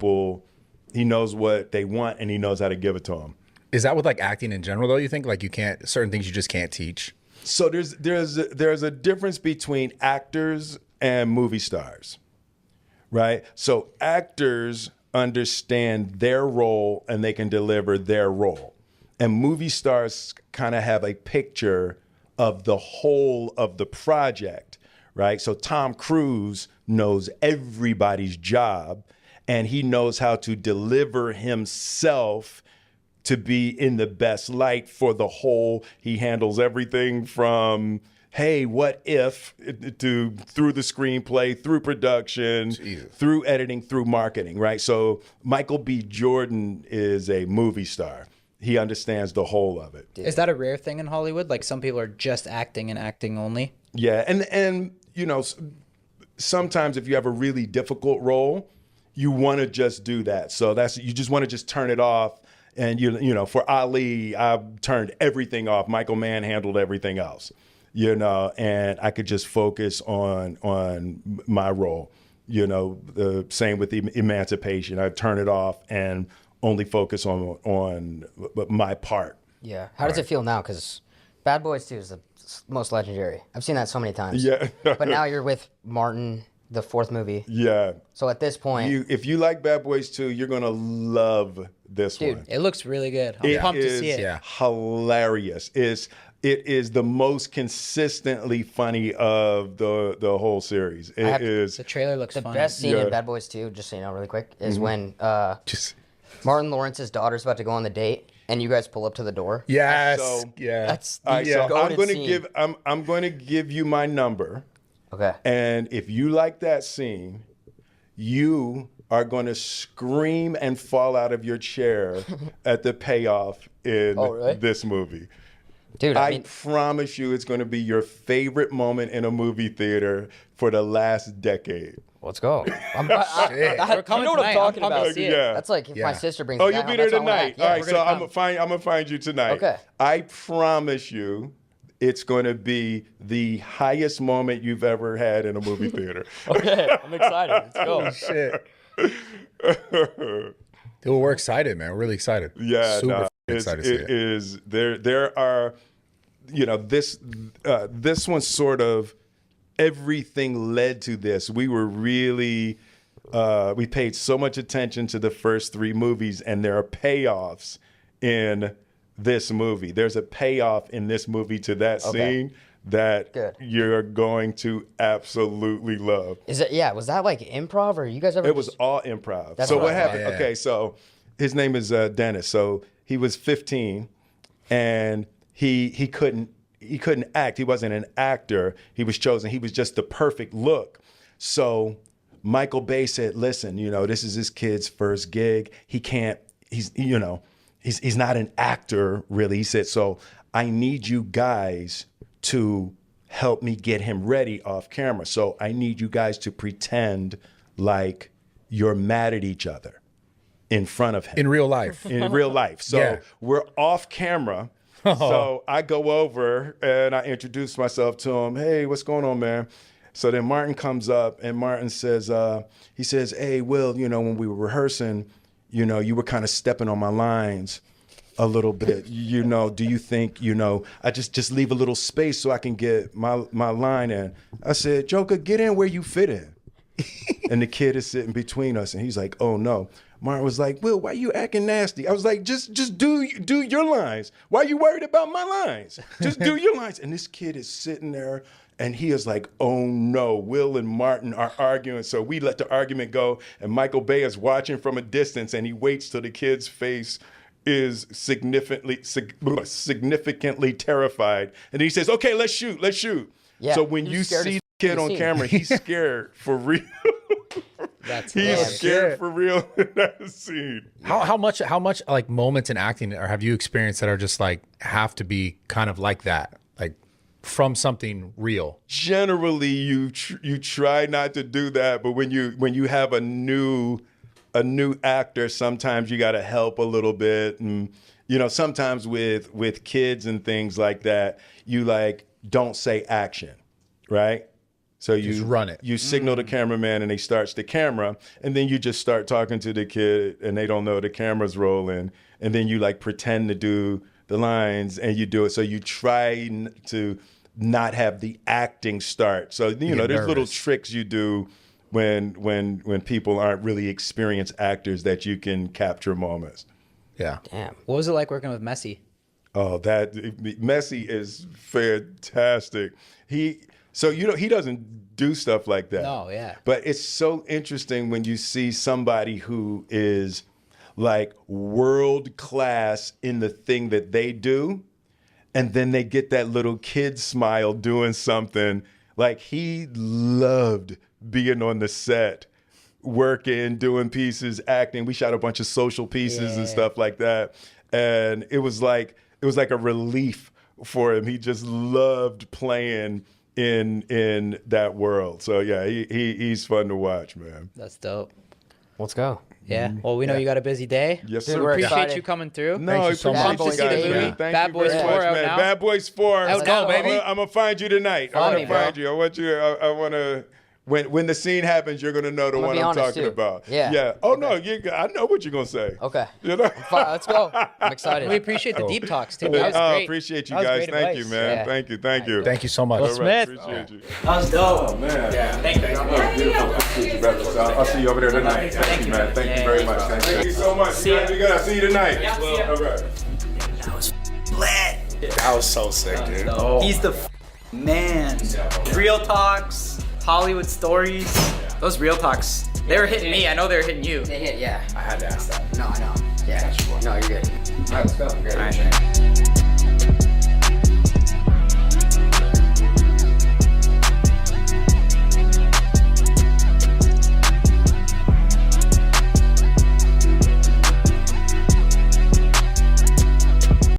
want, and he knows how to give it to them. Is that with like acting in general though? You think like you can't certain things you just can't teach? So there's a difference between actors and movie stars, right? So actors understand their role and they can deliver their role, and movie stars kind of have a picture of the whole of the project, right? So Tom Cruise knows everybody's job, and he knows how to deliver himself to be in the best light for the whole. He handles everything from, hey, what if, to through the screenplay, through production, through editing, through marketing, right? So Michael B. Jordan is a movie star. He understands the whole of it. Is that a rare thing in Hollywood? Like some people are just acting and acting only? Yeah, and you know, sometimes if you have a really difficult role, you want to just do that. So you just want to just turn it off. And you know, for Ali, I turned everything off. Michael Mann handled everything else, you know, and I could just focus on my role. You know, the same with Emancipation. I turn it off and only focus on my part. Yeah. How does it feel now? Because Bad Boys 2 is the most legendary. I've seen that so many times. Yeah. But now you're with Martin, the fourth movie. Yeah. So at this point, If you like Bad Boys 2, you're gonna love this one. It looks really good. I'm pumped to see it. Yeah. Hilarious. It is the most consistently funny of the whole series. It is. The trailer looks the fun. best scene Yeah. in Bad Boys 2, just so you know really quick, is Mm-hmm. when Just Martin Lawrence's daughter's about to go on the date, and you guys pull up to the door. yes, So- yeah. That's All right, so goated I'm going to scene. I'm going to give you my number, Okay. and if you like that scene, you are going to scream and fall out of your chair at the payoff in Oh, really? this movie. Dude, I I mean, promise you, it's going to be your favorite moment in a movie theater for the last decade. let's go. Shit. We're coming you know what I'm tonight. talking I'm pumped about? to see it. Yeah. That's like if Yeah. my sister brings Oh, me you'll back be home, there that's all I'm gonna tonight. act. Yeah, All right, we're so gonna I'm gonna find you tonight. Okay. I promise you, it's going to be the highest moment you've ever had in a movie theater. Okay, I'm excited. Let's go. Shit. Dude, we're excited, man. We're really excited. Yeah, super no, excited to see it it. is. There are, you know, this one sort of everything led to this. We were really we paid so much attention to the first three movies, and there are payoffs in this movie. There's a payoff in this movie to that scene that Good. you're going to absolutely love. Is it? Yeah. Was that like improv, or you guys ever? It was all improv. That's So what what I happened? thought. Yeah. Okay, so his name is Dennis. So he was 15, and he couldn't he couldn't act. He wasn't an actor. He was chosen. He was just the perfect look. So Michael Bay said, listen, this is this kid's first gig. He's not an actor really. He said, so I need you guys to help me get him ready off camera. So I need you guys to pretend like you're mad at each other in front of him. In real life. In real life. So Yeah. we're off camera. So I go over and I introduce myself to him. Hey, what's going on, man? So then Martin comes up and Martin says, he says, hey, Will, when we were rehearsing, you were kind of stepping on my lines a little bit. Do you think, I just leave a little space so I can get my line in? I said, Joker, get in where you fit in. And the kid is sitting between us and he's like, oh no. Martin was like, Will, why you acting nasty? I was like, just do your lines. Why are you worried about my lines? Just do your lines. And this kid is sitting there and he is like, oh no, Will and Martin are arguing. So we let the argument go and Michael Bay is watching from a distance and he waits till the kid's face is significantly terrified. And then he says, okay, let's shoot. Yeah, So when he you was scared see as the kid f- on scene. camera, he's scared for real. That's He's hilarious. scared for real in that scene. How much like moments in acting or have you experienced that are just like have to be kind of like that, like from something real? Generally, you try not to do that, but when you have a new actor, sometimes you got to help a little bit, and sometimes with kids and things like that, you like don't say action, right? So you Just run it. You signal the cameraman and he starts the camera, and then you just start talking to the kid and they don't know the camera's rolling, and then you like pretend to do the lines and you do it. So you try to not have the acting start. So get there's little nervous. tricks you do when people aren't really experienced actors that you can capture moments. Yeah. Damn. What was it like working with Messi? Oh, that Messi is fantastic. He doesn't do stuff like that. No, yeah. But it's so interesting when you see somebody who is like world class in the thing that they do, and then they get that little kid smile doing something. Like he loved being on the set, working, doing pieces, acting. We shot a bunch of social pieces and stuff like that. And it was like a relief for him. He just loved playing in that world. So yeah, he's fun to watch, man. That's dope. Let's go. Yeah. Well, we know you got a busy day. Yes, Dude, sir. we're Appreciate excited. you coming through. No, Thank I you so appreciate much. you guys, See the man. movie? Thank Bad you Boys very 4 much, out man. now? Bad Boys 4. Let's go, baby. I'm gonna find you tonight. Follow I'm me, gonna bro. find you. I want you. I want to. When the scene happens, you're gonna know the gonna one be I'm honest, talking too. about. Yeah. Yeah. Oh no, I know what you're gonna say. Okay. You know. Fine, let's go. I'm excited. We appreciate the deep talks too. That was I great. appreciate you That was guys. great Thank you, advice. man. Yeah. Thank you. Thank you. Thank you so much. Will All right, Smith. appreciate you. That was dope. Oh man. Yeah, thank you. Beautiful. Appreciate you, brother. So I'll see you over there tonight. Thank you, man. Thank you very much. Thank you so much. See ya. You guys. See you tonight. Yeah, see ya. All right. That was so sick, dude. He's the man. Real talks, Hollywood stories. Those real talks, they were hitting me. I know they were hitting you. They hit, yeah. I had to ask that. No, I know. Yeah. No, you're good. All right, let's go. All right.